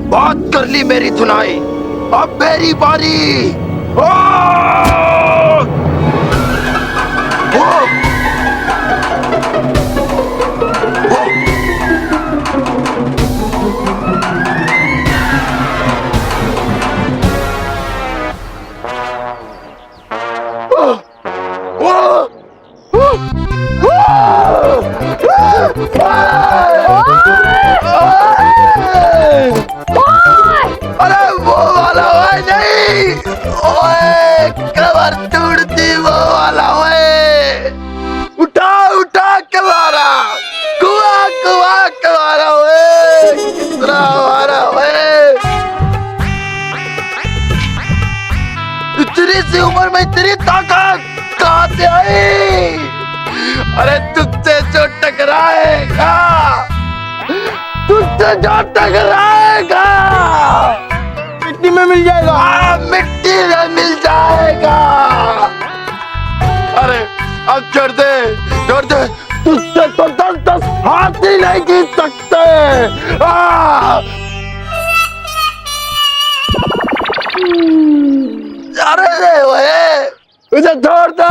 बात कर ली मेरी धुनाई, अब मेरी बारी। अरे वो वाला है नहीं, ओए कमर तोड़ती वो वाला है। उठा उठा के मारा, कुआ कुआ के मारा है, कितना मारा है। इतनी सी उम्र में इतनी ताकत कहाँ से आई? अरे तुझसे जो टकराएगा, तुझसे जो टकराएगा मिट्टी में मिल जाएगा। मिट्टी में मिल जाएगा। अरे अब छोड़ दे, छोड़ दे, तुझसे तो 10-10 हाथ ही नहीं जीत सकते। अरे वो इसे छोड़ दो।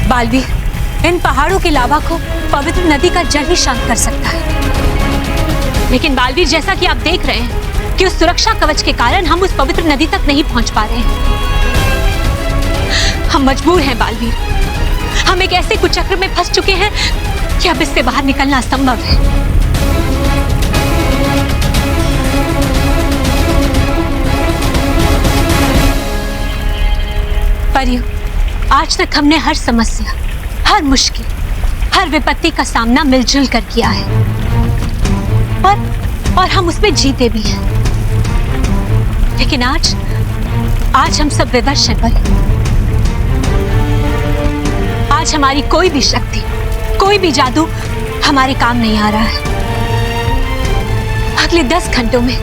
बालवीर, इन पहाड़ों के लावा को पवित्र नदी का जल ही शांत कर सकता है। लेकिन बालवीर, जैसा कि आप देख रहे हैं कि उस सुरक्षा कवच के कारण हम उस पवित्र नदी तक नहीं पहुंच पा रहे हैं। हम मजबूर हैं बालवीर, हम एक ऐसे कुचक्र में फंस चुके हैं कि अब इससे बाहर निकलना असंभव है। परियों, आज तक हमने हर समस्या, हर मुश्किल, हर विपत्ति का सामना मिलजुल कर किया है और हम उसमें जीते भी हैं। लेकिन आज हम सब विवश हैं परी। आज हमारी कोई भी शक्ति, कोई भी जादू हमारे काम नहीं आ रहा है। अगले 10 घंटों में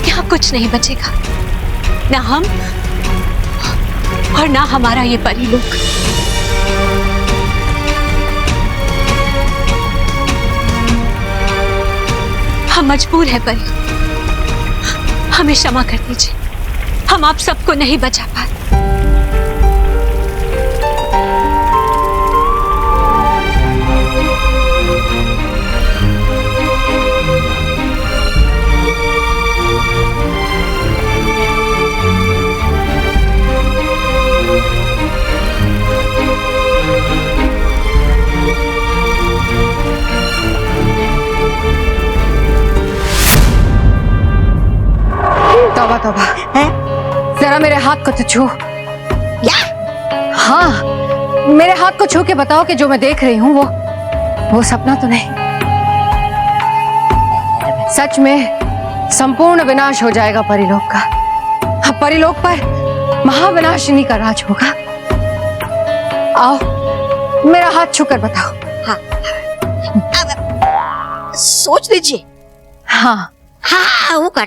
यहाँ कुछ नहीं बचेगा, ना हम और ना हमारा ये परी लोग। हम मजबूर हैं परी, हमें क्षमा कर दीजिए, हम आप सबको नहीं बचा पाए। तौबा तौबा, जरा मेरे हाथ को तो छू। क्या? हाँ, मेरे हाथ को छू के बताओ कि जो मैं देख रही हूँ वो सपना तो नहीं। सच में संपूर्ण विनाश हो जाएगा परिलोक का। अब परिलोक पर महाविनाशिनी का राज होगा। आओ, मेरा हाथ छूकर बताओ। हाँ, सोच लीजिए। हाँ हाँ, वो कर।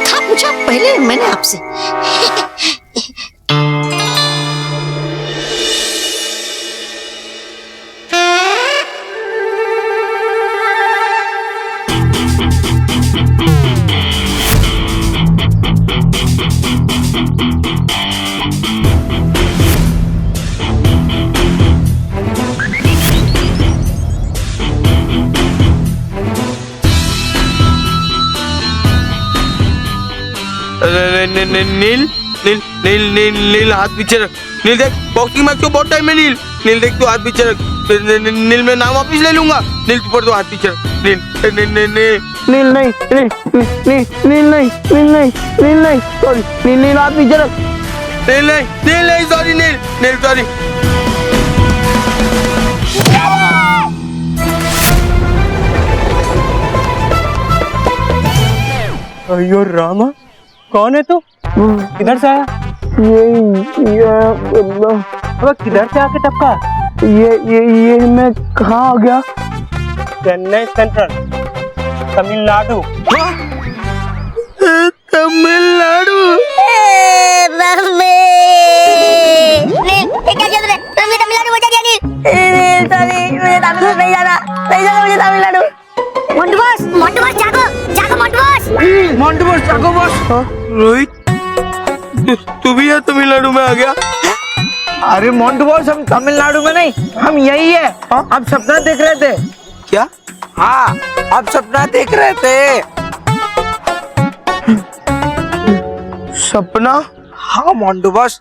था पूछा पहले मैंने आपसे। नील नील नील नील नील हाथ पीछे रख। नील देख, बॉक्सिंग मैच को बहुत टाइम है। नील नील देख, तू हाथ पीछे रख। नील मैं नाम वापिस ले लूंगा। नील तू पर तो हाथ पीछे रख। नील नील नील नील नील नहीं, नील नील नील नहीं, नील नहीं, नील नहीं, सॉरी, नील नील हाथ पीछे रख। नील नहीं सॉरी नील नील सॉरी। अयो रामा, कौन है तू? किधर से आया? ये अल्लाह, अबे किधर से आके टपका? ये मैं कहाँ आ गया? चेन्नई सेंट्रल, तमिलनाडु। तमिलनाडु। तमिलनाडु बचा दिया नील। मुझे तमिलनाडु नहीं जाना, मुझे तमिलनाडु। मोंटू बॉस, जागो मोंटू बॉस। मोंटू बॉस जागो बॉस। रोहित तू भी है तमिलनाडु में आ गया? अरे मोंटू बॉस, हम तमिलनाडु में नहीं, हम यही है। आप सपना देख रहे थे क्या? हाँ, आप सपना देख रहे थे। सपना? हाँ मोंटू बॉस,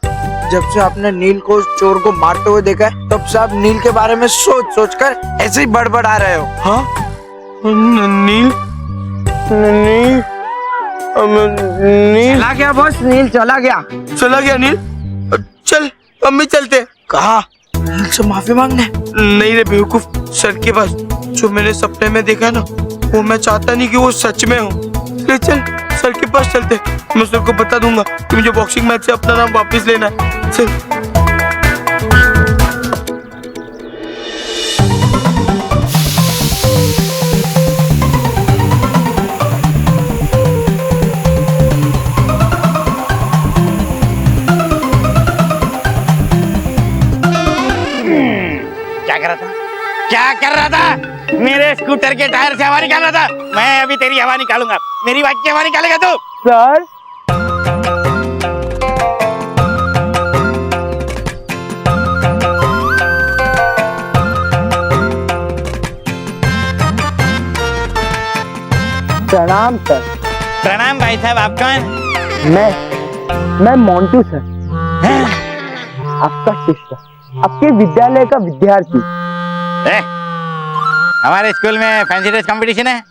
जब से आपने नील को उस चोर को मारते हुए देखा है, तब से आप नील के बारे में सोच कर ऐसे ही बड़बड़ा रहे हो। हाँ नील नील नील चला गया बॉस, नील चला गया। चला गया नील। चल हम भी चलते। कहा? नील से माफी मांगने? नहीं रे बेवकूफ, सर के पास। जो मैंने सपने में देखा ना, वो मैं चाहता नहीं कि वो सच में हो। ले चल सर के पास चलते। मैं सर को बता दूंगा कि मुझे बॉक्सिंग मैच से अपना नाम वापस लेना है। चल। क्या कर रहा था? मेरे स्कूटर के टायर से हवा निकाल रहा था। मैं अभी तेरी हवा निकालूंगा। मेरी बाइक की हवा निकालेगा तू? सर प्रणाम सर। प्रणाम भाई साहब, आप कौन? मैं मोंटू सर, आपका शिष्य, आपके विद्यालय का विद्यार्थी। हमारे स्कूल में फैंसी ड्रेस कंपटीशन है?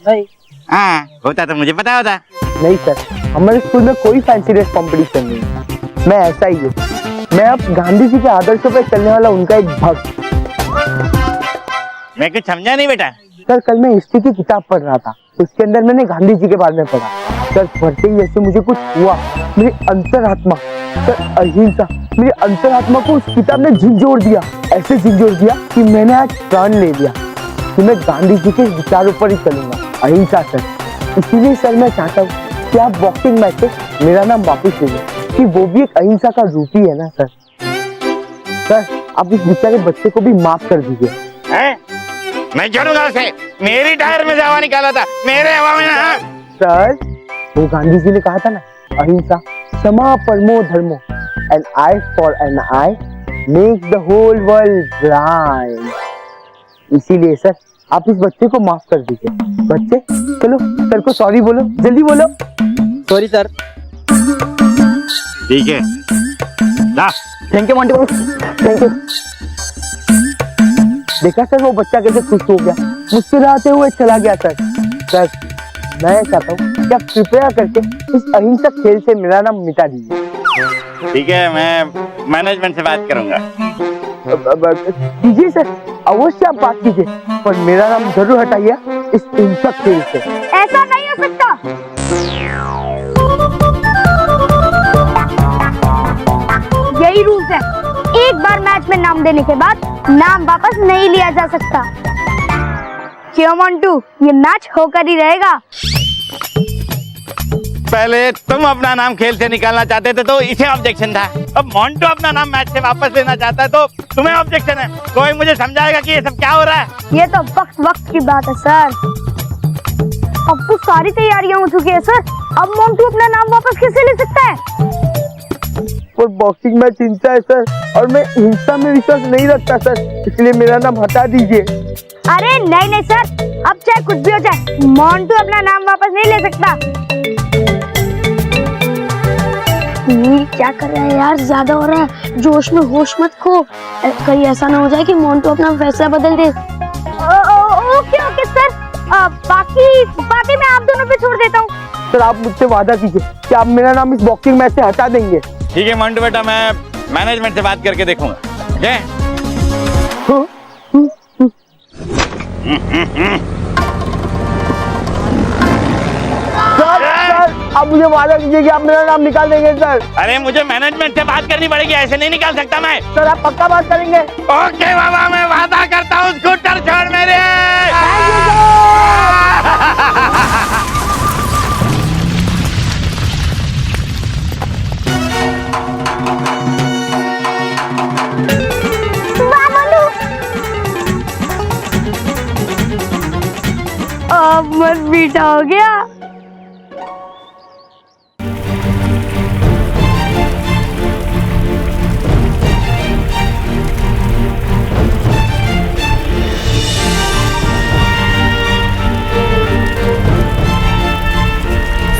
नहीं। हाँ, होता तो मुझे पता होता। नहीं सर, हमारे स्कूल में कोई फैंसी ड्रेस कंपटीशन नहीं है। मैं ऐसा ही हूँ, मैं अब गांधी जी के आदर्शों पर चलने वाला उनका एक भक्त। मैं कुछ समझा नहीं बेटा। सर कल मैं हिस्ट्री की किताब पढ़ रहा था, उसके अंदर मैंने गांधी जी के बारे में पढ़ा। सर पढ़ते ही जैसे मुझे कुछ हुआ, मेरी अंतरात्मा, सर अहिंसा, मेरी अंतरात्मा को उस किताब ने झिंझोर दिया। ऐसे झिंझोर दिया कि मैंने आज प्रण ले लिया कि मैं गांधी जी के विचारों पर ही चलूंगा, अहिंसा सर। इसीलिए सर मैं चाहता हूँ कि आप बॉक्सिंग मैच से मेरा नाम वापस ले लें, कि वो भी एक अहिंसा का रूप ही है ना सर। सर आप इस बेचारे बच्चे को भी माफ कर दीजिए। मैं छोड़ूंगा उसे। मेरी टायर में से हवा निकाला था, मेरे हवा में ना। सर वो गांधी जी ने कहा था ना, अहिंसा क्षमा परमो धर्मो, an eye for an eye makes the whole world blind। इसीलिए सर आप इस बच्चे को माफ कर दीजिए। बच्चे चलो सर को सॉरी बोलो, जल्दी बोलो। Sorry sir. ठीक है, thank you Monty boss, thank you. देखा सर वो बच्चा कैसे खुश हो गया, मुस्कुराते हुए चला गया। सर सर मैं चाहता हूँ कि आप कृपया करके इस अहिंसक खेल से मेरा नाम मिटा दीजिए। ठीक है, मैं मैनेजमेंट से बात करूंगा। कीजिए सर, अवश्य आप बात कीजिए, पर मेरा नाम जरूर हटाइए इस हिंसक खेल से। ऐसा नहीं हो सकता। यही रूल्स है, एक बार मैच में नाम देने के बाद नाम वापस नहीं लिया जा सकता। क्यों मोंटू, ये मैच होकर ही रहेगा। पहले तुम अपना नाम खेल से निकालना चाहते थे तो इसे ऑब्जेक्शन था। अब मोंटू अपना नाम मैच से वापस लेना चाहता है तो तुम्हें ऑब्जेक्शन है। कोई मुझे समझाएगा कि ये सब क्या हो रहा है? ये तो वक्त की बात है सर। अब तो सारी तैयारियां हो चुकी है सर। अब मोंटू अपना नाम वापस कैसे ले सकता है? और बॉक्सिंग मैच हिंसा है सर, और मैं हिंसा में विश्वास नहीं रखता सर, इसलिए मेरा नाम हटा दीजिए। अरे नहीं सर, अब चाहे कुछ भी हो जाए, मोंटू अपना नाम वापस नहीं ले सकता। क्या कर रहा है यार, ज्यादा हो रहा है। जोश में होश मत खो, कहीं ऐसा ना हो जाए कि मोंटू अपना फैसला बदल दे। ओके सर, बाकी बाकी मैं आप दोनों पे छोड़ देता हूँ। सर आप मुझसे वादा कीजिए कि आप मेरा नाम इस बॉक्सिंग मैच से हटा देंगे। ठीक है मंटू बेटा, मैं मैनेजमेंट से बात करके देखूंगा। ठीक है? सर आप मुझे वादा कीजिए कि आप मेरा नाम निकाल देंगे सर। अरे मुझे मैनेजमेंट से बात करनी पड़ेगी, ऐसे नहीं निकाल सकता मैं। सर आप पक्का बात करेंगे? ओके बाबा, मैं वादा करता हूँ, स्कूटर छोड़ मेरे। वाह मनु, अब मन मीठा हो गया।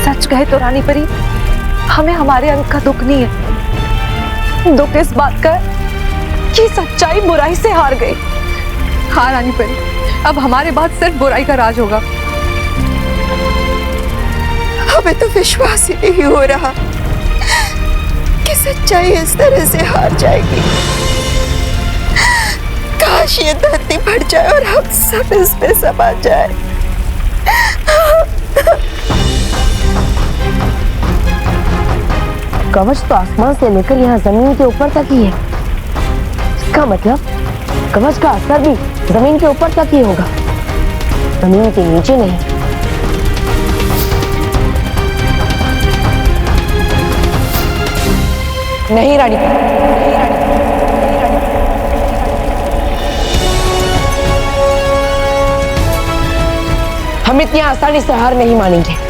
सच कहे तो रानी परी, हमें हमारे अंक का दुख नहीं है। दुख इस बात का है कि सच्चाई बुराई से हार गई। हाँ रानी परी, अब हमारे बाद सिर्फ बुराई का राज होगा। हमें तो विश्वास ही नहीं हो रहा कि सच्चाई इस तरह से हार जाएगी। काश ये धरती फट जाए और हम सब इस पे समा जाए। कवच तो आसमान से लेकर यहाँ जमीन के ऊपर तक ही है। इसका मतलब कवच का असर भी जमीन के ऊपर तक ही होगा, जमीन के नीचे नहीं। नहीं रानी, हम इतनी आसानी से हार नहीं मानेंगे।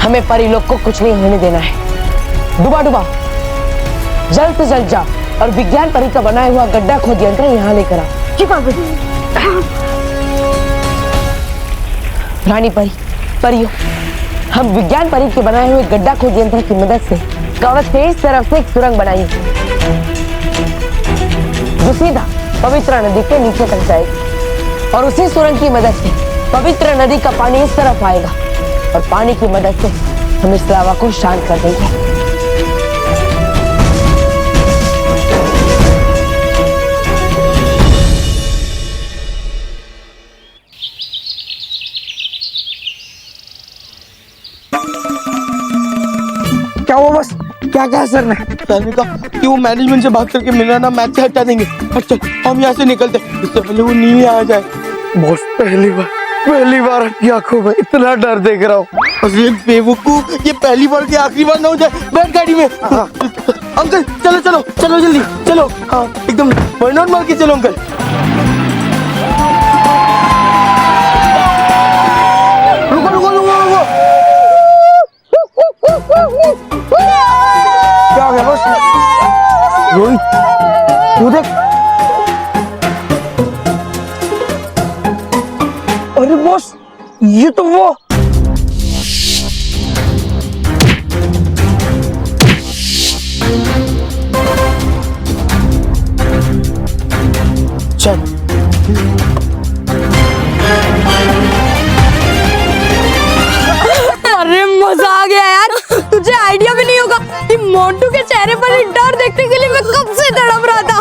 हमें परिलोक को कुछ नहीं होने देना है। डुबा डुबा जल्द से जल्द जा और विज्ञान परी का बनाया हुआ गड्ढा खोद यंत्र यहाँ लेकर आ। रानी परी, परियो, हम विज्ञान परी के बनाए हुए गड्ढा खोद यंत्र की मदद से कवच के इस तरफ से एक सुरंग बनाई जो सीधा पवित्र नदी के नीचे तक जाएगी, और उसी सुरंग की मदद से पवित्र नदी का पानी इस तरफ आएगा और पानी की मदद से हम इस लावा को शांत कर देंगे। क्या हुआ बस? क्या कहा सर ने? सर ने कहा कि वो मैनेजमेंट से बात करके मेरा नाम मैच से हटा देंगे। अच्छा हम यहाँ से निकलते, इससे पहले वो नीचे आ जाए। बॉस पहली बार आपकी आंखों में इतना डर देख रहा हूँ। अरे बेवकूफ, ये पहली बार की आखिरी बार ना हो जाए। बैठ गाड़ी में। अंकल चलो जल्दी चलो। हाँ एकदम बर्नआउट मार के चलो अंकल। रुको। क्या हो गया बॉस? रोहित तू देख। अरे बॉस ये तो वो चल। अरे मजा आ गया यार। तुझे आइडिया भी नहीं होगा कि मोंटू के चेहरे पर ही डर देखने के लिए मैं कब से तड़प रहा था।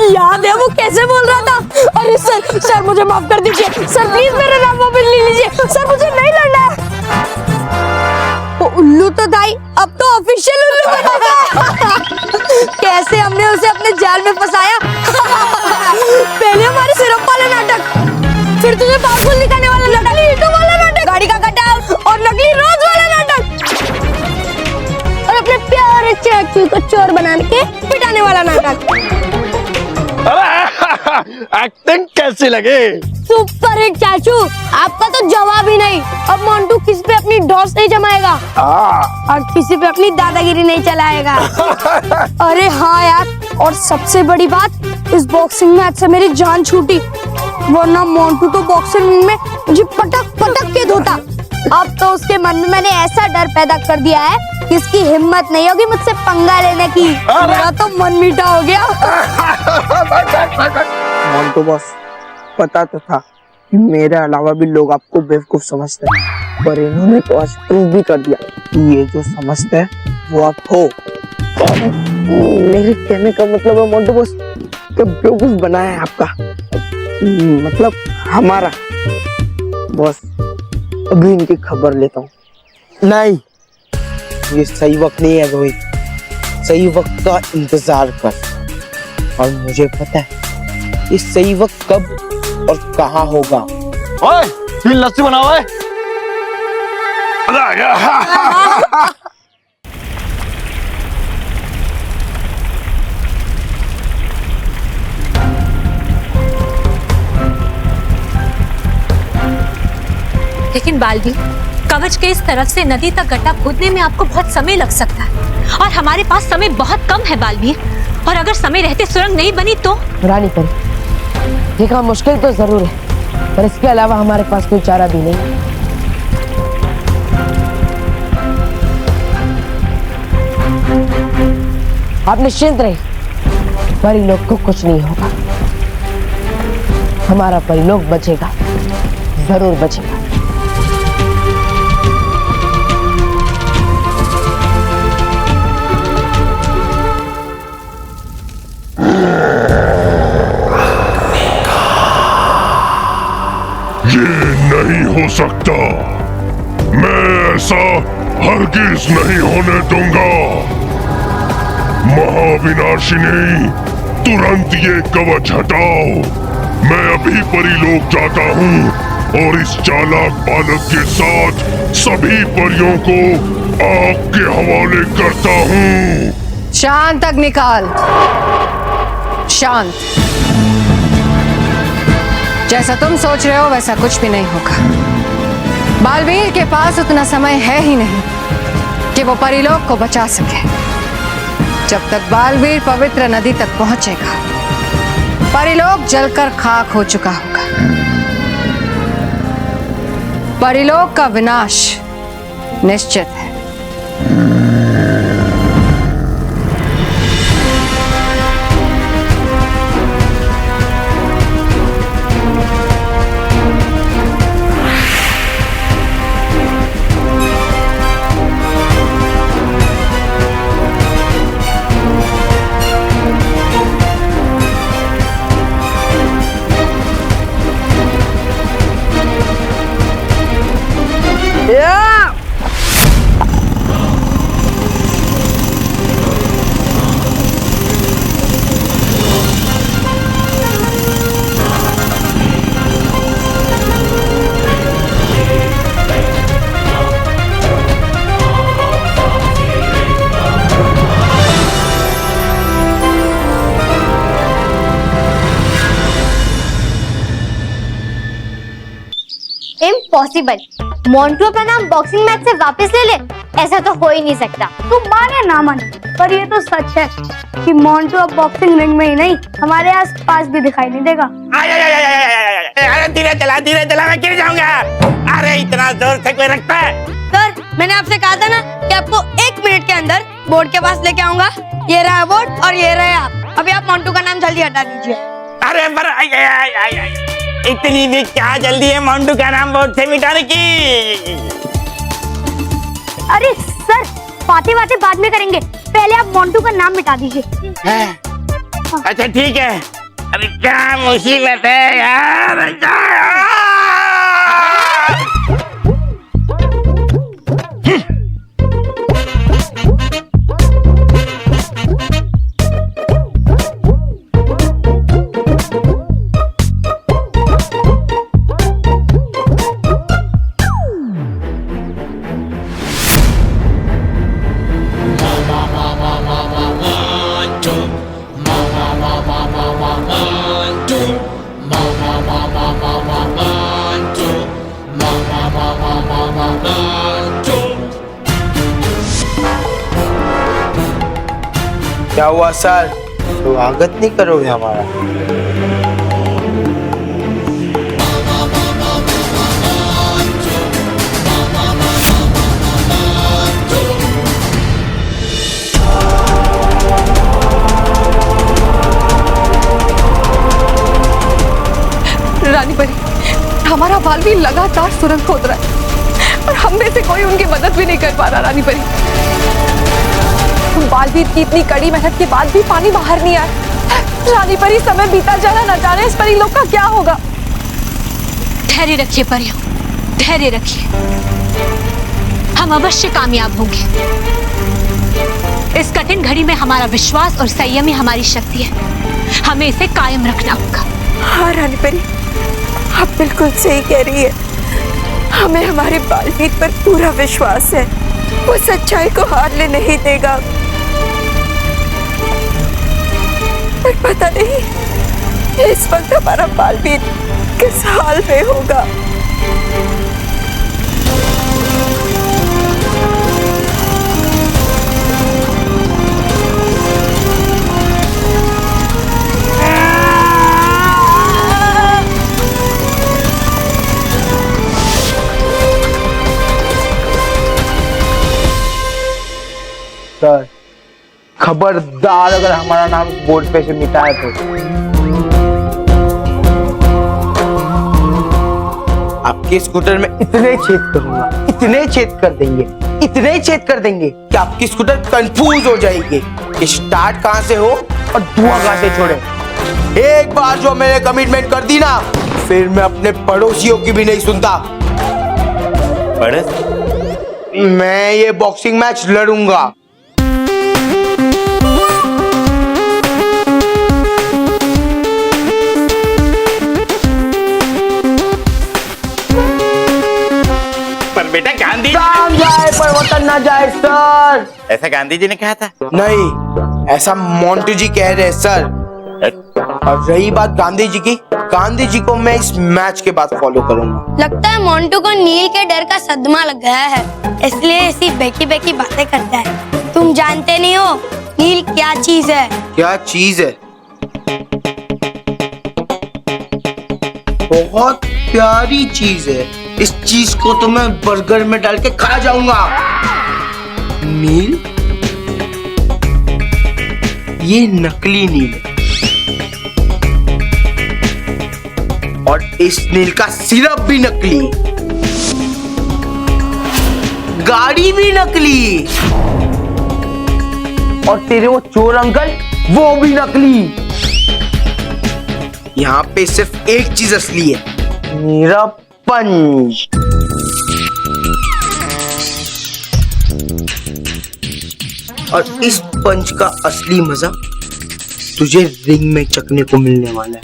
याद है वो कैसे बोल रहा था? अरे सर मुझे माफ कर दीजिए सर, प्लीज मेरा नाम वापस ले लीजिए सर, मुझे नहीं लड़ना है। वो उल्लू तो दाई अब तो ऑफिशियल उल्लू बनेगा। कैसे हमने उसे अपने जाल में फंसाया। पहले हमारे सिरप वाला नाटक, फिर तुझे पावरफुल दिखाने वाला नाटक, ईंटों वाला नाटक, गाड़ी का कटआउट और नकली रोज वाला नाटक, और अपने प्यारे चाचू को चोर बनाने के पिटाने वाला नाटक। एक्टिंग कैसी लगे? सुपर हिट चाचू, आपका तो जवाब ही नहीं। अब मोंटू किसी पे अपनी ढोस नहीं जमाएगा और किसी पे अपनी दादागिरी नहीं चलाएगा। अरे हाँ यार, और सबसे बड़ी बात, इस बॉक्सिंग मैच से मेरी जान छूटी, वरना मोंटू तो बॉक्सिंग में मुझे पटक के धोता। अब तो उसके मन में मैंने ऐसा डर पैदा कर दिया है कि इसकी हिम्मत नहीं होगी मुझसे पंगा लेने की। मेरा तो मन मीठा हो गया। मोंटू बॉस, पता तो था कि मेरे अलावा भी लोग आपको बेवकूफ समझते हैं, पर इन्होंने तो आज प्रूव भी कर दिया कि ये जो समझते हैं वो आप हो। मेरे कहने का मतलब है मोंटू बॉस कि बेवकूफ बनाया है आपका, मतलब हमारा। बॉस अभी इनकी खबर लेता हूँ। नहीं, ये सही वक्त नहीं है रोहित, सही वक्त का इंतजार कर। और मुझे पता है ये सही वक्त कब और कहाँ होगा। ओए, फिर लस्सी बनाओ। ओए लेकिन बालवीर, कवच के इस तरफ से नदी तक गड्ढा खोदने में आपको बहुत समय लग सकता है और हमारे पास समय बहुत कम है बालवीर। और अगर समय रहते सुरंग नहीं बनी तो? रानी परी, ये काम मुश्किल तो जरूर है, पर इसके अलावा हमारे पास कोई चारा भी नहीं। आप निश्चिंत रहिए, परिलोक को कुछ नहीं होगा। हमारा परिलोक बचेगा, जरूर बचेगा। नहीं हो सकता, मैं ऐसा हरगिज नहीं होने दूंगा। महाविनाशिनी, तुरंत ये कवच हटाओ। मैं अभी परिलोक जाता हूँ और इस चालाक बालक के साथ सभी परियों को आग के हवाले करता हूँ। शांत अग्निकाल, शांत। जैसा तुम सोच रहे हो वैसा कुछ भी नहीं होगा। बालवीर के पास उतना समय है ही नहीं कि वो परिलोक को बचा सके। जब तक बालवीर पवित्र नदी तक पहुंचेगा, परिलोक जलकर खाक हो चुका होगा। परिलोक का विनाश निश्चित है। इम्पॉसिबल। मोंटू अपना नाम बॉक्सिंग मैच से वापस ले ले, ऐसा तो हो ही नहीं सकता। तू माने ना माने, पर ये तो सच है कि मोंटू अब बॉक्सिंग रिंग में ही नहीं, हमारे आस पास भी दिखाई नहीं देगा। अरे धीरे चला, मैं गिर जाऊंगा। अरे इतना जोर से कोई रखता है? सर, मैंने आपसे कहा था ना कि आपको 1 मिनट के अंदर बोर्ड के पास लेके आऊंगा। ये रहा बोर्ड और ये रहे आप। अभी आप मोंटू का नाम जल्दी हटा दीजिए। अरे पर इतनी भी क्या जल्दी है मोंटू का नाम बोर्ड से मिटाने की? अरे सर, बातें बाद में करेंगे, पहले आप मोंटू का नाम मिटा दीजिए। अच्छा ठीक है। अरे क्या मुसीबत है यार। क्या हुआ सर, स्वागत नहीं करोगे हमारा? रानी परी, हमारा बालवीर लगातार सुरंग खोद रहा है और हम में से कोई उनकी मदद भी नहीं कर पा रहा रानी परी। बालवीर की इतनी कड़ी मेहनत के बाद भी पानी बाहर नहीं आया। रानी परी, समय बीता जा रहा, न जाने इस परी लोग का क्या होगा। धैर्य रखिए परियों, धैर्य रखिए, हम अवश्य कामयाब होंगे। इस कठिन घड़ी में हमारा विश्वास और संयम ही हमारी शक्ति है, हमें इसे कायम रखना होगा। हाँ रानी परी, आप बिल्कुल सही कह रही है। हमें हमारे बालवीर पर पूरा विश्वास है, वो सच्चाई को हारने नहीं देगा। पर पता नहीं इस वक्त हमारा बालवीर किस हाल में होगा। सर, खबरदार अगर हमारा नाम बोर्ड पे से मिटाए तो आपके स्कूटर में इतने छेद करूंगा, इतने छेद कर देंगे, इतने छेद कर देंगे कि आपकी स्कूटर कंफ्यूज हो जाएगी कि स्टार्ट कहां से हो और धुआं कहां से छोड़े। एक बार जो मैंने कमिटमेंट कर दी ना, फिर मैं अपने पड़ोसियों की भी नहीं सुनता। मैं ये बॉक्सिंग मैच लड़ूंगा। बेटा गांधी काम जाए पर वतन ना जाए सर। ऐसा गांधी जी ने कहा था? नहीं, ऐसा मोंटू जी कह रहे हैं सर। और रही बात गांधी जी की, गांधी जी को मैं इस मैच के बाद फॉलो करूंगा। लगता है मोंटू को नील के डर का सदमा लग गया है, इसलिए ऐसी बेकी बेकी बातें करता है। तुम जानते नहीं हो नील क्या चीज है? क्या चीज है? बहुत प्यारी चीज है। इस चीज को तो मैं बर्गर में डाल के खा जाऊंगा। नील, ये नकली नील है और इस नील का सिरप भी नकली, गाड़ी भी नकली, और तेरे वो चोर अंकल वो भी नकली। यहाँ पे सिर्फ एक चीज असली है, मेरा पंच। और इस पंच का असली मजा तुझे रिंग में चखने को मिलने वाला है।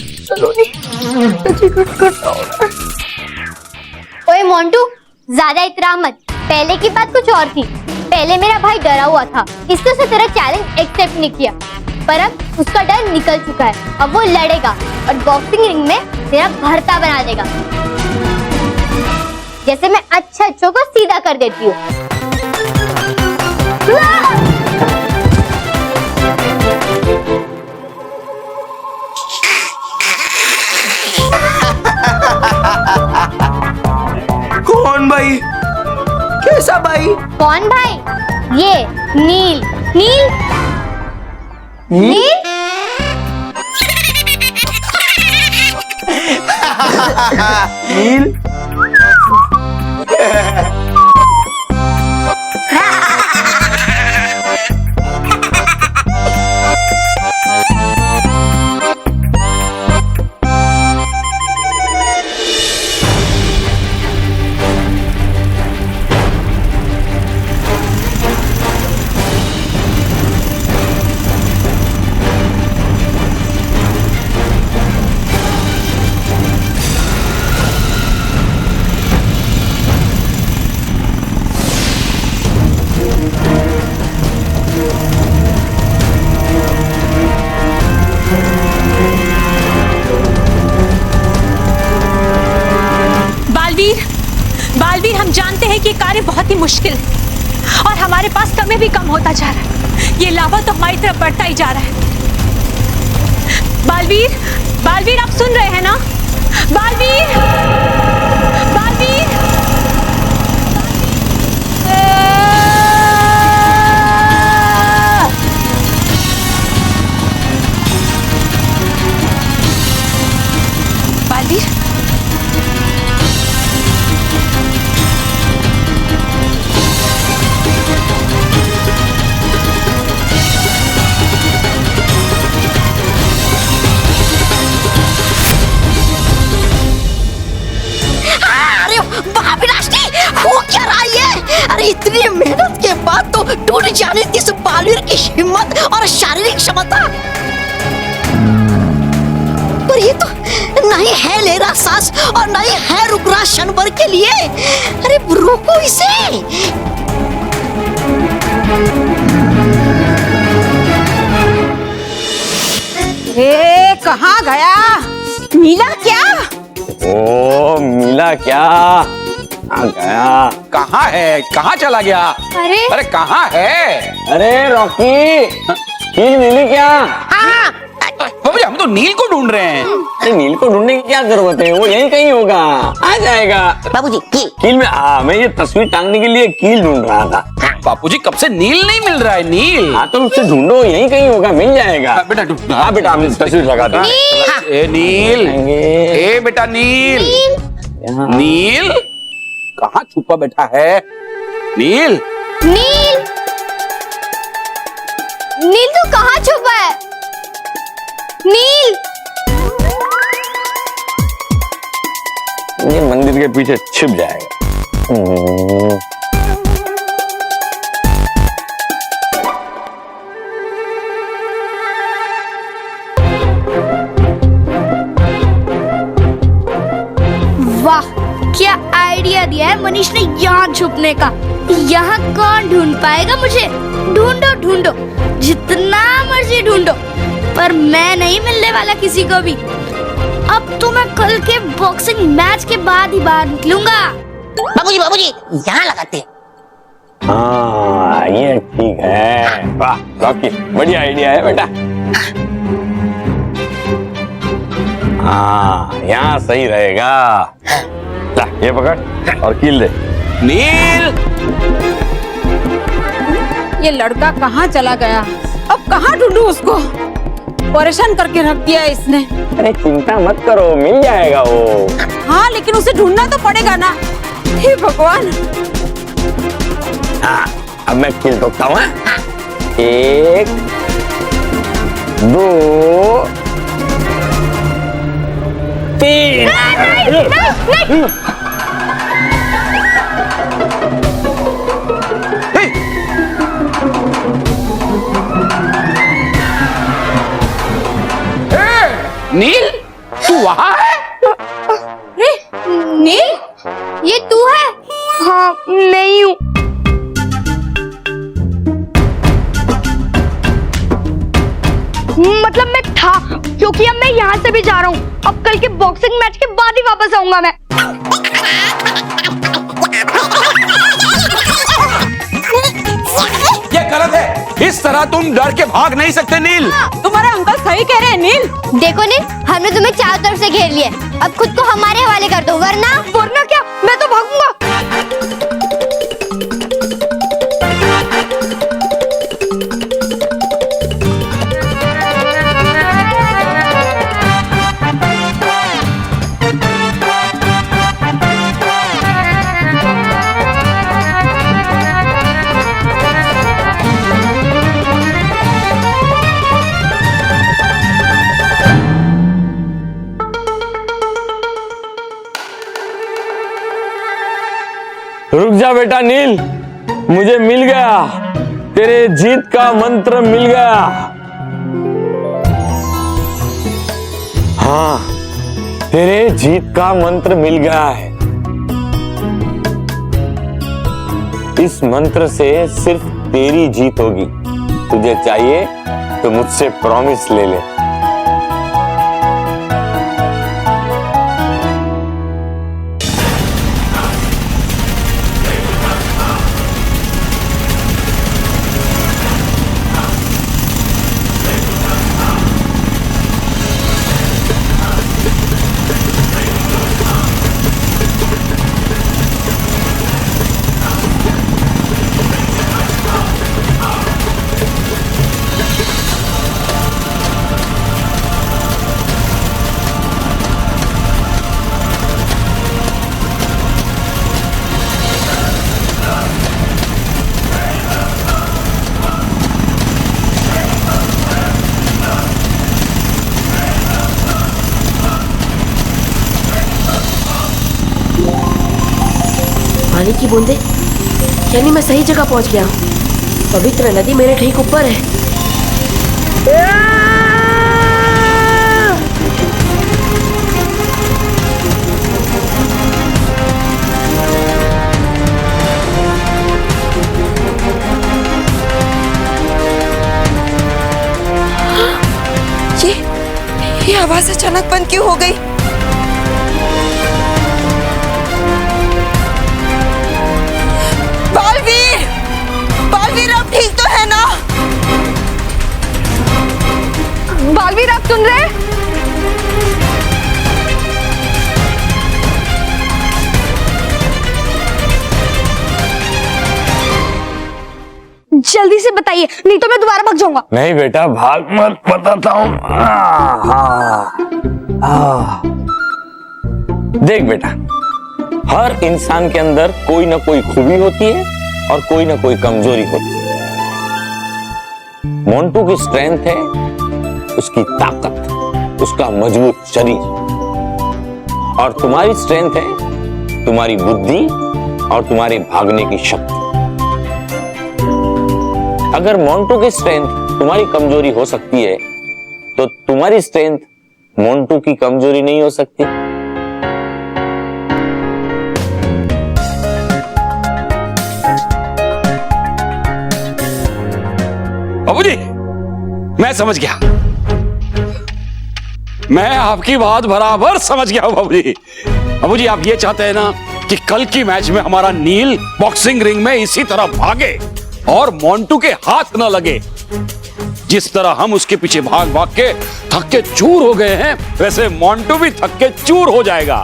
ओए मोंटू, ज्यादा इतरा मत। पहले की बात कुछ और थी। पहले मेरा भाई डरा हुआ था, इसलिए उसने तेरा चैलेंज एक्सेप्ट नहीं किया। पर अब उसका डर निकल चुका है, अब वो लड़ेगा और बॉक्सिंग रिंग में तेरा भरता बना देगा, जैसे मैं अच्छों को सीधा कर देती हूँ। कौन भाई? कैसा भाई? कौन भाई? ये नील। नील नील नील बालवीर, हम जानते हैं कि कार्य बहुत ही मुश्किल है और हमारे पास समय भी कम होता जा रहा है। ये लावा तो हमारी तरफ बढ़ता ही जा रहा है। बालवीर, बालवीर, आप सुन रहे हैं ना? बालवीर, बालवीर, बालवीर, अरे इतनी मेहनत के बाद तो टूट जाने इस बालवीर की हिम्मत और शारीरिक क्षमता। पर ये तो नहीं है ले रहा सांस और नहीं है रुक रहा क्षण भर के लिए। अरे रोको इसे। कहाँ गया? मिला क्या? ओ मिला क्या? आ गया। कहाँ है? कहाँ चला गया? अरे कहाँ है? अरे रॉकी, नील मिली क्या? बाबूजी हम तो नील को ढूंढ रहे हैं। अरे नील को ढूंढने की क्या जरूरत है, वो यहीं कहीं होगा, आ जाएगा। बाबूजी कील में मैं ये तस्वीर टांगने के लिए कील ढूंढ रहा था। बापूजी कब से नील नहीं मिल रहा है? नील हाँ तो उससे ढूंढो, यहीं कहीं होगा, मिल जाएगा। बेटा ढूंढ। हाँ बेटा, हमने तस्वीर लगा दी। ए नील, ए बेटा नील, नील कहाँ छुपा बैठा है? नील, नील, नील तू कहाँ छुपा है? नील, ये मंदिर के पीछे छिप जाएगा। वाह, क्या आइडिया दिया है मनीष ने यहाँ छुपने का। यहाँ कौन ढूंढ पाएगा मुझे? ढूंढो ढूंढो, जितना मर्जी ढूंढो, पर मैं नहीं मिलने वाला किसी को भी। अब तो मैं कल के बॉक्सिंग मैच के बाद ही बाहर निकलूंगा। बाबूजी बाबूजी यहाँ लगाते हैं। हाँ ये ठीक है। वाह रॉकी, बढ़िया आइडिया है बेटा। हाँ यहाँ सही रहेगा। ला, ये पकड़ और कील दे। नील, ये लड़का कहाँ चला गया? अब कहाँ ढूंढूं उसको? परेशान करके रख दिया इसने। अरे चिंता मत करो, मिल जाएगा वो। हाँ लेकिन उसे ढूंढना तो पड़ेगा ना। हे भगवान। हाँ अब मैं कील ठोकता हूँ। 1 2 3। नील तू वहाँ है? नील, ये तू है? हाँ मैं ही हूँ। मतलब मैं था, क्योंकि अब मैं यहाँ से भी जा रहा हूँ। अब कल के बॉक्सिंग मैच के बाद ही वापस आऊंगा मैं। ये गलत है, इस तरह तुम डर के भाग नहीं सकते नील। तुम्हारे अंकल सही कह रहे हैं नील। देखो नील, हमने तुम्हें चारों तरफ से घेर लिया। अब खुद को हमारे हवाले कर दो, वरना क्या? मैं तो भागूंगा। रुक जा बेटा नील, मुझे मिल गया, तेरे जीत का मंत्र मिल गया। हाँ तेरे जीत का मंत्र मिल गया है। इस मंत्र से सिर्फ तेरी जीत होगी। तुझे चाहिए तो मुझसे प्रॉमिस ले ले। पानी की बूंदे यानी मैं सही जगह पहुंच गया हूँ। पवित्र नदी मेरे ठीक ऊपर है। ये आवाज अचानक बंद क्यों हो गई? बालवीर, बालवीर आप ठीक तो है ना? बालवीर आप सुन रहे हैं? जल्दी से बताइए, नहीं तो मैं दोबारा भाग जाऊंगा। नहीं बेटा भाग मत, बताता हूँ। देख बेटा, हर इंसान के अंदर कोई ना कोई खूबी होती है और कोई ना कोई कमजोरी होती है। मोंटू की स्ट्रेंथ है उसकी ताकत, उसका मजबूत शरीर, और तुम्हारी स्ट्रेंथ है तुम्हारी बुद्धि और तुम्हारी भागने की शक्ति। अगर मोंटू की स्ट्रेंथ तुम्हारी कमजोरी हो सकती है तो तुम्हारी स्ट्रेंथ मोंटू की कमजोरी नहीं हो सकती। बाबूजी, मैं समझ गया, मैं आपकी बात बराबर समझ गया हूं बाबूजी। बाबूजी आप ये चाहते हैं ना कि कल की मैच में हमारा नील बॉक्सिंग रिंग में इसी तरह भागे और मोंटू के हाथ न लगे। जिस तरह हम उसके पीछे भाग भाग के थक के चूर हो गए हैं, वैसे मोंटू भी थक के चूर हो जाएगा।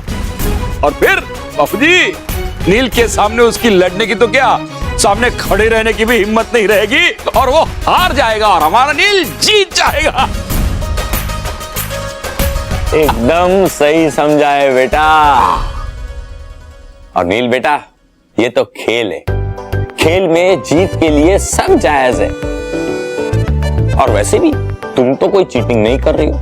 और फिर बाबूजी नील के सामने उसकी लड़ने की तो क्या, सामने खड़े रहने की भी हिम्मत नहीं रहेगी और वो हार जाएगा और हमारा नील जीत जाएगा। एकदम सही समझा है बेटा। और नील बेटा, ये तो खेल है, खेल में जीत के लिए सब जायज है। और वैसे भी तुम तो कोई चीटिंग नहीं कर रही हो,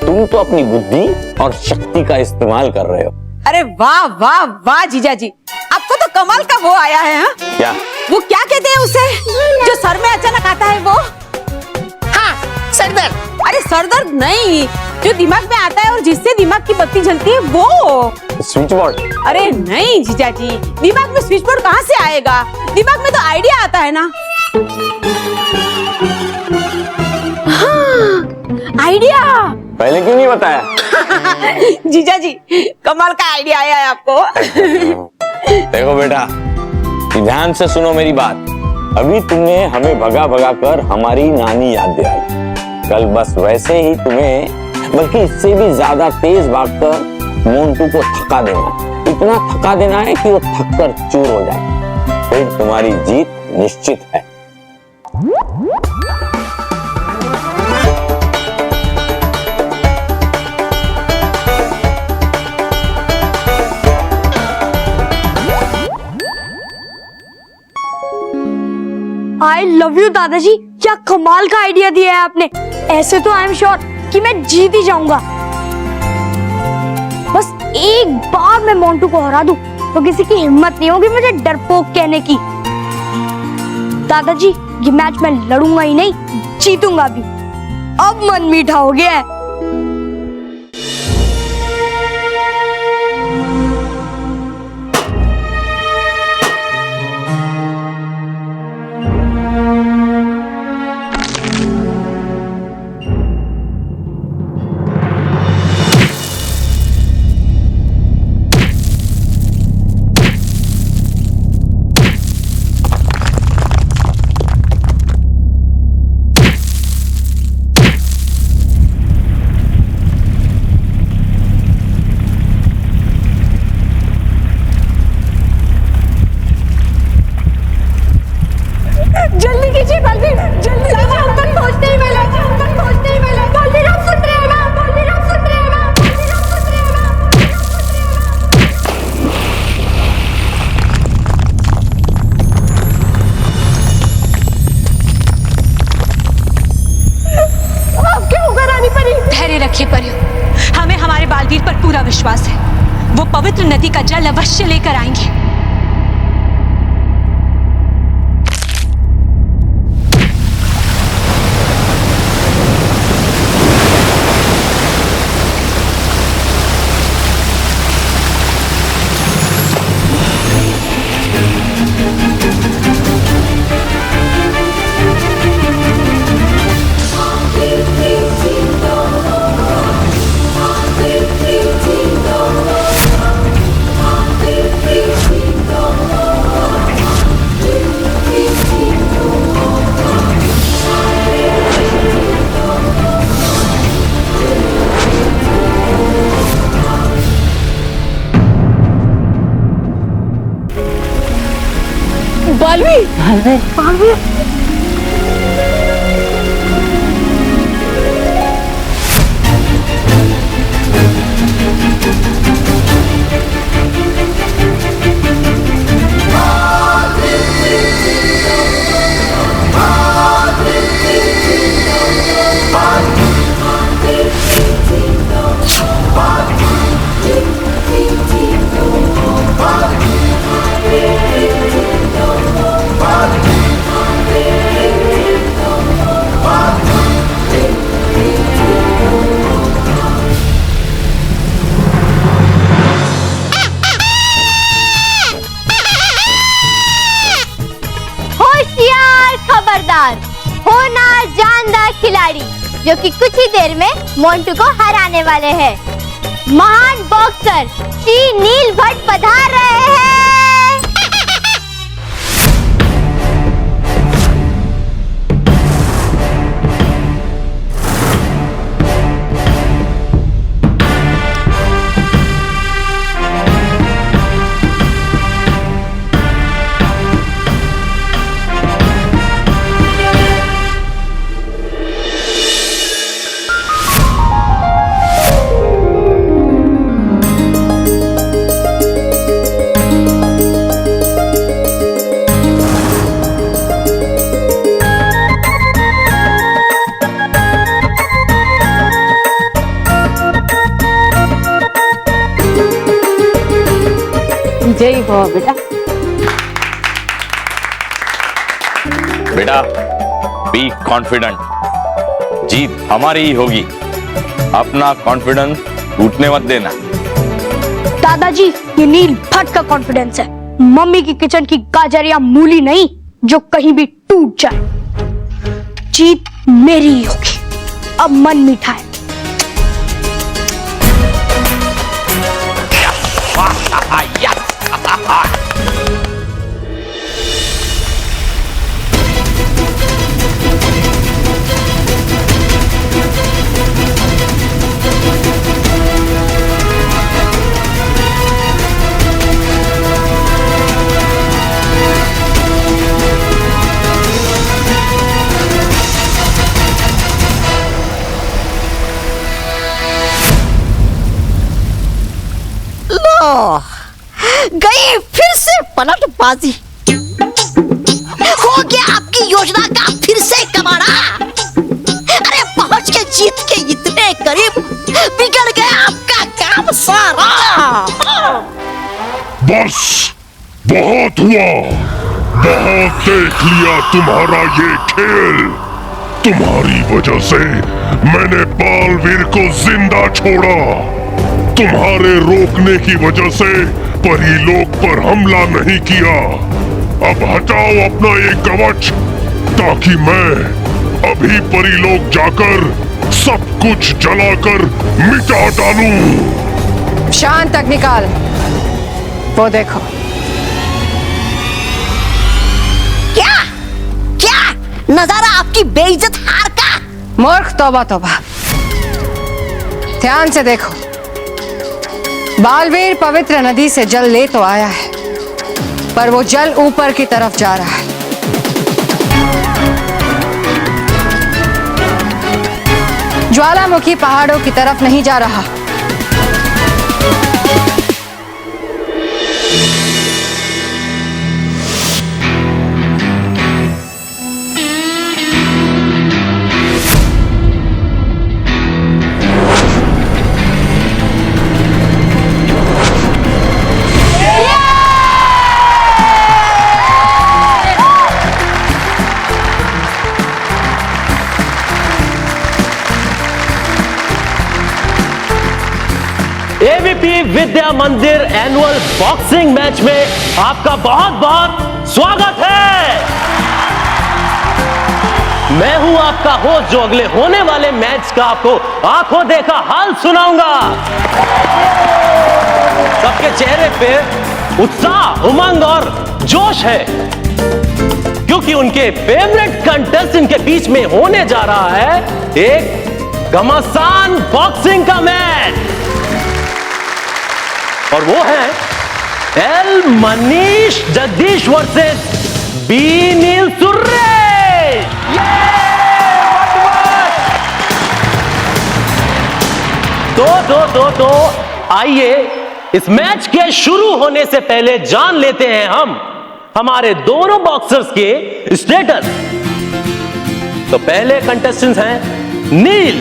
तुम तो अपनी बुद्धि और शक्ति का इस्तेमाल कर रहे हो। अरे वाह वाह वाह जीजा जी, आपको तो कमाल का वो आया है। हाँ? क्या वो क्या कहते हैं उसे जो सर में अचानक आता है वो? हाँ, सरदर्द। अरे सरदर्द नहीं, जो दिमाग में आता है और जिससे दिमाग की बत्ती जलती है वो स्विच बोर्ड। अरे नहीं जीजा जी, दिमाग में स्विच बोर्ड कहाँ से आएगा? दिमाग में तो आइडिया आता है ना। हाँ, आइडिया। पहले क्यों नहीं बताया? जीजा जी कमाल का आइडिया आया है आपको। देखो बेटा, ध्यान से सुनो मेरी बात। अभी तुमने हमें भगा भगा कर हमारी नानी याद दिलाई। कल बस वैसे ही तुम्हें, बल्कि इससे भी ज्यादा तेज भागकर मोंटू को थका देना, इतना थका देना है कि वो थक कर चूर हो जाए। फिर तुम्हारी जीत निश्चित है। आई लव यू दादाजी, क्या कमाल का आइडिया दिया है आपने। ऐसे तो आई एम श्योर कि मैं जीत ही जाऊंगा। बस एक बार मैं मोंटू को हरा दूं तो किसी की हिम्मत नहीं होगी मुझे डरपोक कहने की। दादाजी ये मैच मैं लड़ूंगा ही नहीं, जीतूंगा भी। अब मन मीठा हो गया है। जल्दी कीजिए बलवीर, जल्दी कीजिए। हम तक पहुंचते ही वाले हैं, हम तक पहुंचते ही वाले हैं। बलवीर आप सुन रहे हैं ना? बलवीर आप सुन रहे हैं ना? बलवीर आप सुन रहे हैं ना? अब क्या होगा रानी परी? धैर्य रखिए परियो, हमें हमारे बालवीर पर पूरा विश्वास है। वो पवित्र नदी का जल अवश्य लेकर आएंगे। बालवीर होशियार, खबरदार, होनहार, जानदार खिलाड़ी जो कि कुछ ही देर में मोंटू को हराने वाले हैं। महान बॉक्सर श्री नील भट्ट पधार रहे हैं। जय हो बेटा। बेटा बी कॉन्फिडेंट, जीत हमारी ही होगी। अपना कॉन्फिडेंस टूटने मत देना। दादाजी, ये नील भट्ट का कॉन्फिडेंस है, मम्मी की किचन की गाजर या मूली नहीं जो कहीं भी टूट जाए। जीत मेरी ही होगी। अब मन मीठा है। गई फिर से पलटबाजी। हो गया आपकी योजना का फिर से कमाना। अरे पहुंच के जीत के इतने करीब, बिगड़ गया आपका काम सारा। बस बहुत हुआ, बहुत देख लिया तुम्हारा ये खेल। तुम्हारी वजह से मैंने बालवीर को जिंदा छोड़ा। तुम्हारे रोकने की वजह से परीलोक पर हमला नहीं किया। अब हटाओ अपना ये कवच ताकि मैं अभी परीलोक जाकर सब कुछ जलाकर मिटा डालूं। शान तक निकाल, वो देखो। क्या क्या नजारा आपकी बेइज्जत हार का। मूर्ख, तौबा तौबा। ध्यान से देखो, बालवीर पवित्र नदी से जल ले तो आया है, पर वो जल ऊपर की तरफ जा रहा है। ज्वालामुखी पहाड़ों की तरफ नहीं जा रहा। एबीपी विद्या मंदिर एनुअल बॉक्सिंग मैच में आपका बहुत बहुत स्वागत है। मैं हूं आपका होस्ट जो अगले होने वाले मैच का आपको आंखों देखा हाल सुनाऊंगा। सबके चेहरे पे उत्साह, उमंग और जोश है क्योंकि उनके फेवरेट कंटेस्टेंट के बीच में होने जा रहा है एक घमासान बॉक्सिंग का मैच। और वो है L Manish Jagdish versus B Neel Suresh. तो आइए इस मैच के शुरू होने से पहले जान लेते हैं हम हमारे दोनों बॉक्सर्स के स्टेटस। तो पहले कंटेस्टेंट्स हैं नील,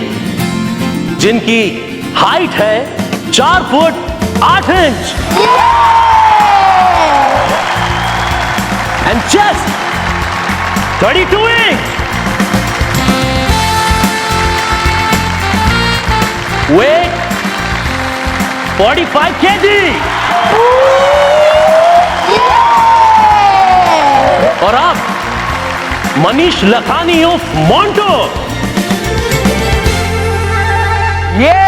जिनकी हाइट है 4 foot 8 inch and chest 32 inch, weight 45 kg और अब मनीष लखानी उर्फ मोंटू। ये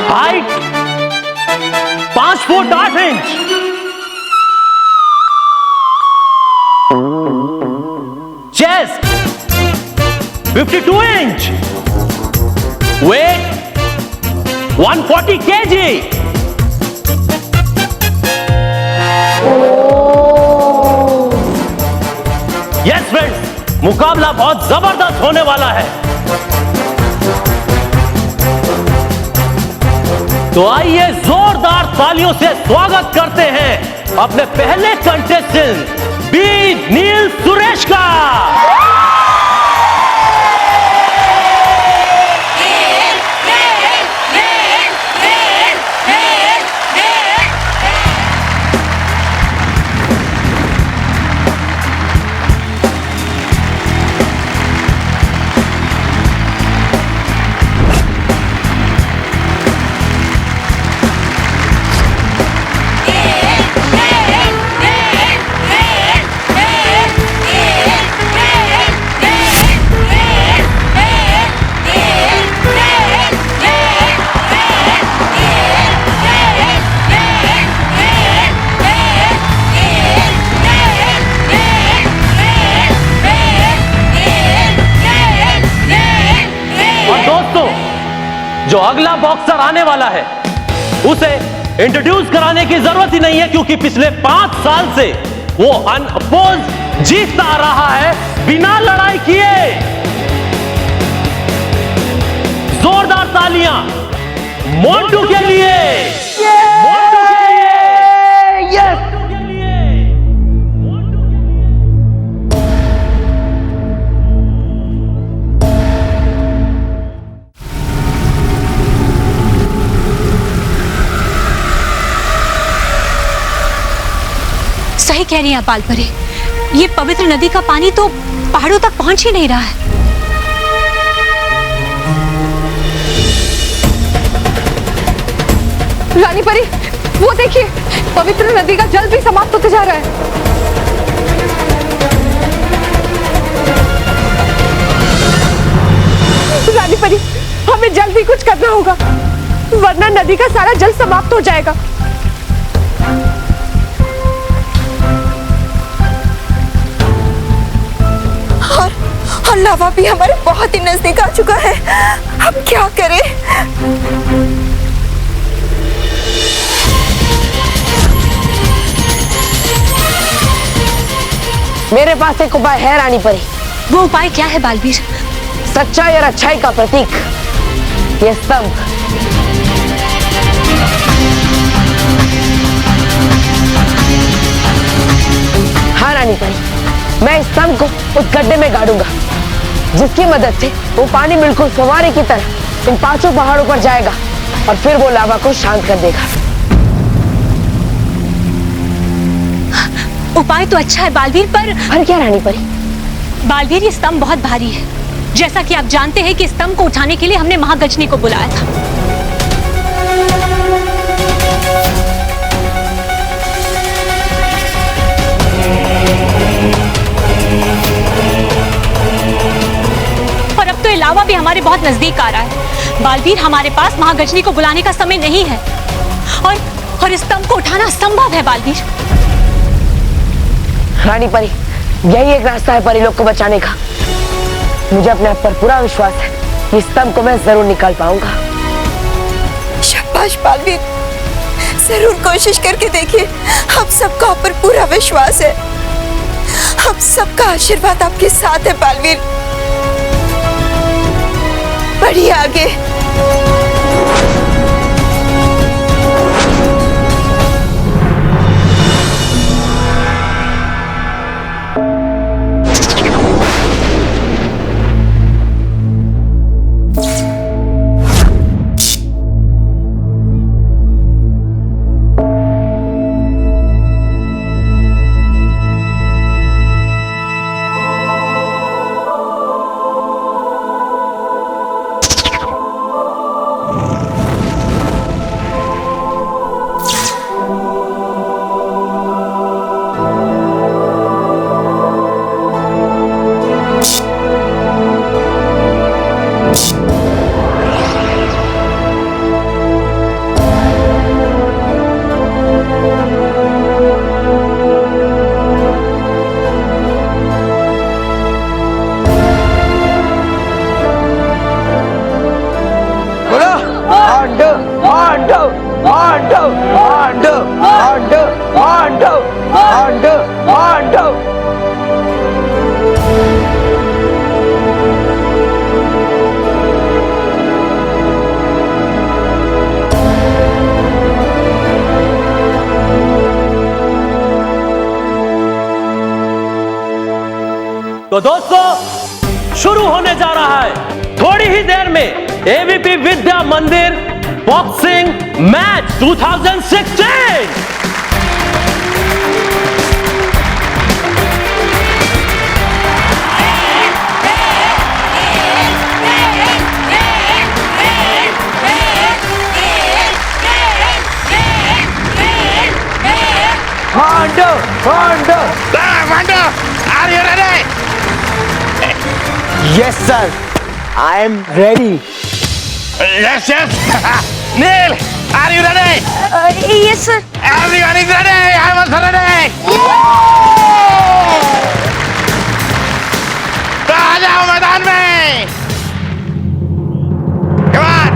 height 5 foot 8 inch, chest 52 inch, weight 140 kg। Yes friends, मुकाबला बहुत जबरदस्त होने वाला है। तो आइए जोरदार तालियों से स्वागत करते हैं अपने पहले कंटेस्टेंट बी नील सुरेश का। जो अगला बॉक्सर आने वाला है उसे इंट्रोड्यूस कराने की जरूरत ही नहीं है, क्योंकि पिछले 5 साल से वो अनअपोज्ड जीतता आ रहा है बिना लड़ाई किए। जोरदार तालियां मोंटू के लिए। मोंटू के लिए। यस। सही कह रही हैं आप बालपरी, ये पवित्र नदी का पानी तो पहाड़ों तक पहुंच ही नहीं रहा है। रानी परी, वो देखिए, पवित्र नदी का जल भी समाप्त होते जा रहा है। रानी परी, हमें जल्दी कुछ करना होगा, वरना नदी का सारा जल समाप्त हो जाएगा। और लावा भी हमारे बहुत ही नजदीक आ चुका है। अब क्या करें? मेरे पास एक उपाय है रानी परी। वो उपाय क्या है बालवीर? सच्चाई और अच्छाई का प्रतीक ये स्तंभ। हाँ रानी परी, मैं इस स्तंभ को उस गड्ढे में गाड़ूंगा, जिसकी मदद से वो पानी बिल्कुल फव्वारे की तरह इन 5 पहाड़ों पर जाएगा और फिर वो लावा को शांत कर देगा। उपाय तो अच्छा है बालवीर, पर क्या रानी परी? बालवीर, ये स्तंभ बहुत भारी है। जैसा कि आप जानते हैं कि स्तंभ को उठाने के लिए हमने महागजनी को बुलाया था। और अब तो ये लावा भी हमारे बहुत नजदीक आ रहा है। बालवीर, हमारे पास महागजनी को बुलाने का समय नहीं है और इस स्तंभ को उठाना असंभव है बालवीर। रानी परी, यही एक रास्ता है परी लोग को बचाने का। मुझे अपने आप पर पूरा विश्वास है कि स्तंभ को मैं जरूर निकाल पाऊंगा। शाबाश बालवीर, जरूर कोशिश करके देखिए। हम सबका आप पर पूरा विश्वास है, हम सबका आशीर्वाद आपके साथ है बालवीर। बढ़िए आगे। तो दोस्तों शुरू होने जा रहा है थोड़ी ही देर में एबीपी विद्या मंदिर boxing match 2016। Are you ready? Yes, sir. I am ready. Yes, yes. Neil, are you ready? Yes, sir. Everyone is ready. I am also ready. तो आ जाओ मैदान में. Come on.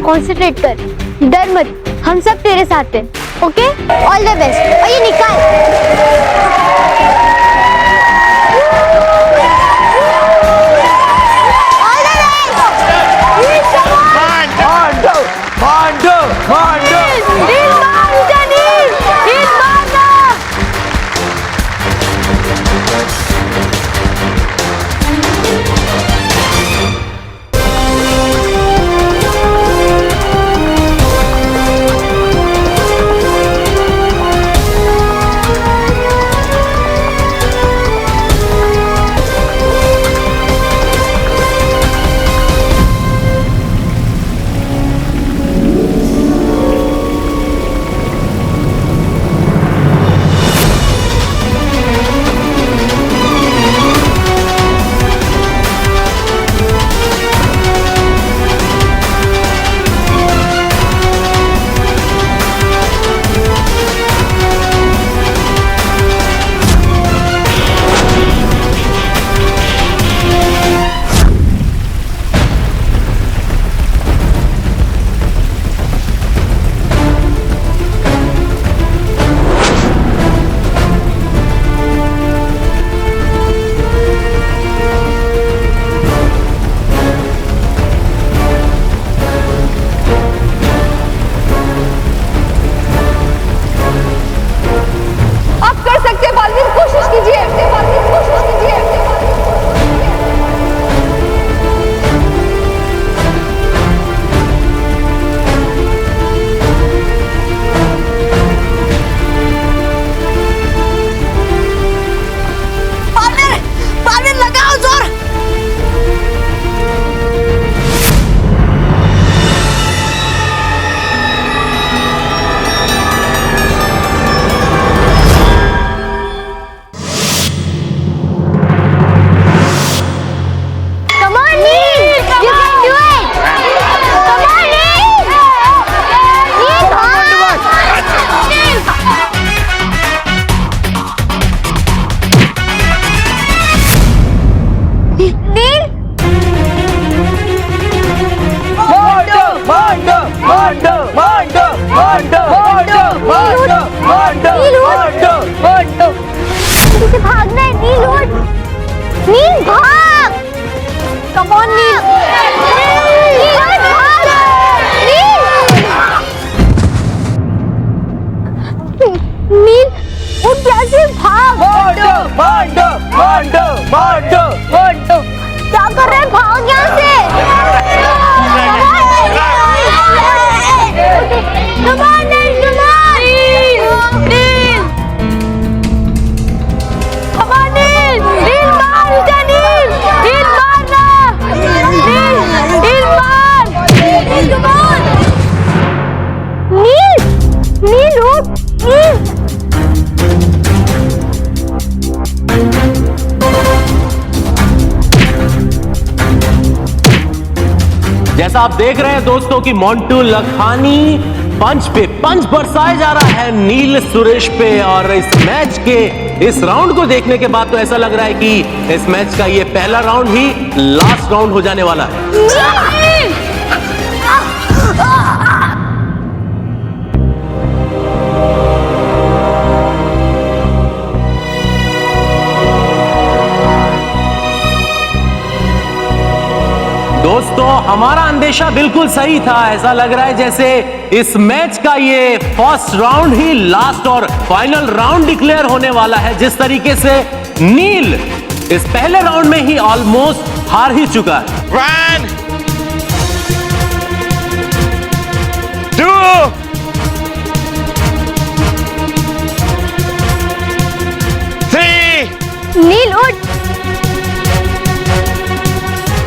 कॉन्सेंट्रेट कर, डर मत, हम सब तेरे साथ हैं, ओके? All the best. और ये निकाल। तुझे भागना है नील उठ, नील भाग, कम ऑन नील, नील भाग, नील उठ कैसे भाग, क्या कर रहे हैं, भाग यहाँ से, come on nil, come on nil, come on नील, नील मार उसे नील, नील मारना, नील मार, नील come on, नील, नील उठ, नील जैसा आप देख रहे हैं दोस्तों कि मोंटू लखानी पंच पे पंच बरसाए जा रहा है नील सुरेश पे। और इस मैच के इस राउंड को देखने के बाद तो ऐसा लग रहा है कि इस मैच का ये पहला राउंड ही लास्ट राउंड हो जाने वाला है। दोस्तों हमारा अंदेशा बिल्कुल सही था। ऐसा लग रहा है जैसे इस मैच का ये फर्स्ट राउंड ही लास्ट और फाइनल राउंड डिक्लेयर होने वाला है। जिस तरीके से नील इस पहले राउंड में ही ऑलमोस्ट हार ही चुका है। 1 2 3 नील उठ,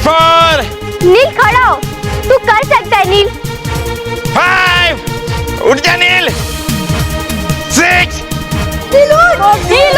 4 नील खड़ा हो, तू कर सकता है नील, 5 उठ जा नील, 6 नील उठ, नील